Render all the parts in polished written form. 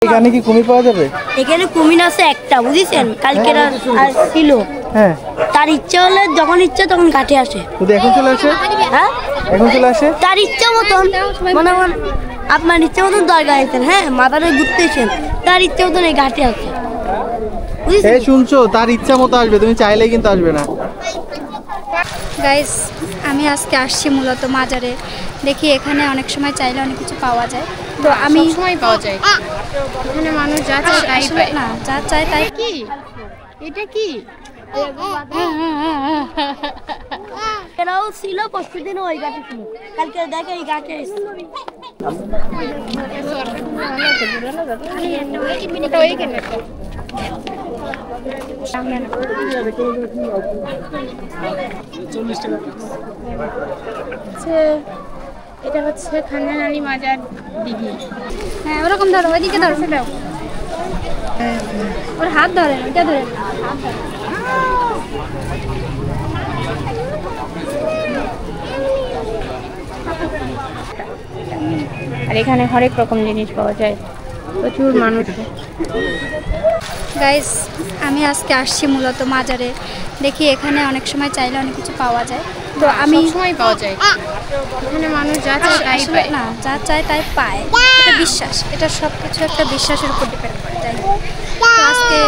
এখানে কি কুমির পাওয়া যাবে? এখানে কুমির আছে একটা, বুঝেছেন? কালকে ছিল। হ্যাঁ, তার ইচ্ছা হলে যখন ইচ্ছা তখন কাটে আসে। যদি এখন চলে আসে? হ্যাঁ, এখন চলে আসে। তার ইচ্ছা মতন, মনে হয় আপনার ইচ্ছা মতন দরকার আছেন, হ্যাঁ, মাথাটা ঘুরতেছেন, তার ইচ্ছা মতন এই ঘাটে আছে। এই শুনছো, তার ইচ্ছা মতো আসবে, তুমি চাইলেই কিন্তু আসবে না। গাইস, আমি আজকে আসছি মূলত মাজারে। দেখি এখানে অনেক সময় চাইলে অনেক কিছু পাওয়া যায়, তো আমি সময় পাওয়া যায় এখানে, মানুষ যা চায় তাই পায়। না, যা চায় তাই। কি এটা কি? এরাও ছিল প্রতিদিন ওই ঘাটে ছিল, কালকে দেখে এই ঘাটে এসেছে। এটা হচ্ছে খানদান আলী মাজার দিঘি। হ্যাঁ, ওরকম ধরো, ওইদিকে ধরো, সেটাও ওর হাত ধরে, ওইটা ধরে। আর এখানে হরেক রকম জিনিস পাওয়া যায়, প্রচুর মানুষ। গাইস, আমি আজকে আসছি মূলত মাজারে। দেখি এখানে অনেক সময় চাইলে অনেক কিছু পাওয়া যায়, তো আমি সময় পাওয়া যায় এখানে, মানুষ যা চায় তাই পায়। না, যা চায় তাই পায়, এটা বিশ্বাস। এটা সব কিছু একটা বিশ্বাসের উপর ডিপেন্ড করে। তাই তো আজকে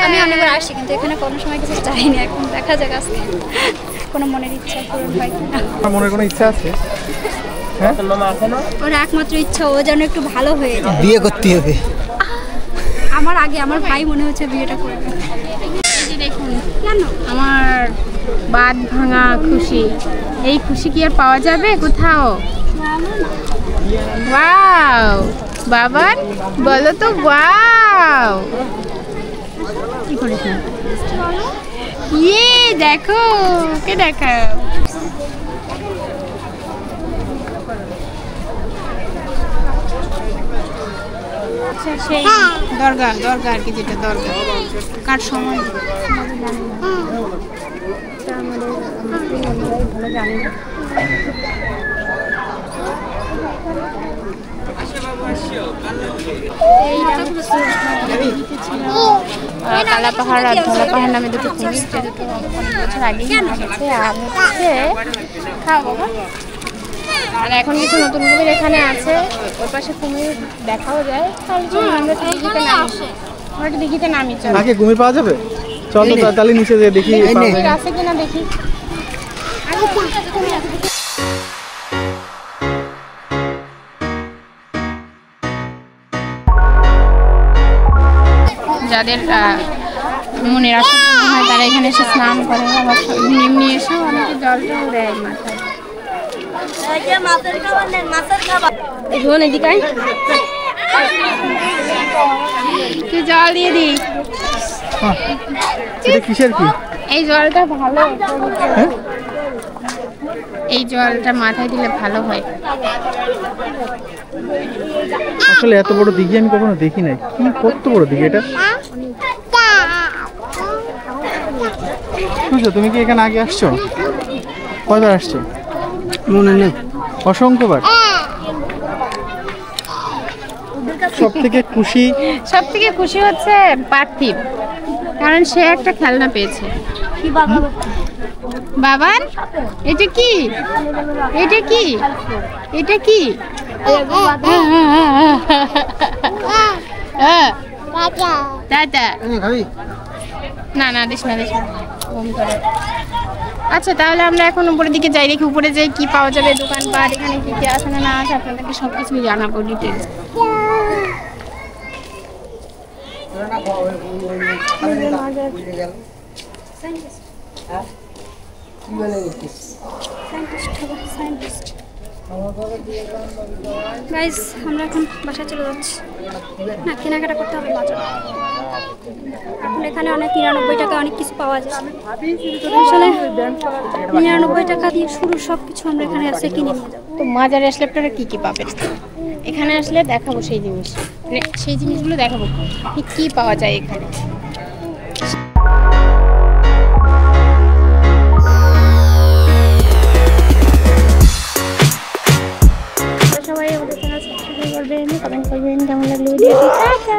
আমি অনেকবার আসি, কিন্তু এখানে কোনো সময় কিছু চাইনি। এখন দেখা যাক আজকে কোনো মনের ইচ্ছা পূরণ হয় কিনা। মনের কোনো ইচ্ছা আছে? হ্যাঁ, ওর একমাত্র ইচ্ছা ও যেন একটু ভালো হয়ে যায়, বিয়ে করতে হবে। আমার আগে আমার ভাই মনে হচ্ছে বিয়েটা করবে। দেখুন, কেন আমার বাদ ভাঙা খুশি, এই খুশি কি আর পাওয়া যাবে কোথাও? ওয়াও বাবার, বলো তো ওয়াও। কি করেছে? ইয়ে দেখো, কে দেখা। সেই দরগা আর কি, যেটা দরগা কার সময় ভালো জানি না। কালা পাহাড় আর ধলা পাহাড় নামে দুটো কুমির, যে দুটো অনেক বছর আগেই মারা গেছে। আর হচ্ছে খাবো, আর এখন কিছু নতুন কুমির এখানে আছে। ওর পাশে কুমির দেখাও যায়। তাহলে আমরা দিঘিতে নামি, আমরা দিঘিতে নামি। চল, আগে কুমির পাওয়া যাবে? চলো তাহলে নিচে যেয়ে দেখি কুমির আছে কিনা দেখি। যাদের মনের আশা হয় তারা এখানে এসে স্নান করে, আবার এমনি এসেও অনেকে জলটাও দেয় মাথায়। তুই জল দিয়ে দি। কিসের কি? এই জলটা ভালো, এই জলটা মাথায় দিলে ভালো হয়। আসলে এত বড় দিঘি আমি কখনো দেখি নাই। কি কত বড় দিঘি এটা! বুঝছো, তুমি কি এখানে আগে আসছো? কয়বার আসছো? মনে নেই। অসংখ্যবার। সব থেকে খুশি হচ্ছে পার্থিব, কারণ সে একটা খেলনা পেয়েছে। বাবার এটা কি? এটা কি? এটা কি? না দিস না। আচ্ছা, তাহলে আমরা এখন উপরের দিকে যাই, দেখি উপরে যাই কি পাওয়া যাবে, দোকানপাট এখানে কি কি আছে না আছে, আপনাদেরকে সব কিছুই জানাবো ডিটেলস। গাইস, আমরা এখন বাসায় চলে যাচ্ছি। না, কেনাকাটা করতে হবে বাজার। এখন এখানে অনেক 99 টাকা অনেক কিছু পাওয়া যায়। আসলে 99 টাকা দিয়ে শুরু, সব কিছু আমরা এখানে আছে কিনে নিয়ে যাবো। তো মাজারে আসলে আপনারা কি কি পাবেন? এখানে আসলে দেখাবো সেই জিনিস, মানে সেই জিনিসগুলো দেখাবো কি পাওয়া যায় এখানে। সবাই আমাদের চ্যানেল সাবস্ক্রাইব করবেন। কমেন্ট করবেন কেমন লাগলো ভিডিওটি। টাটা।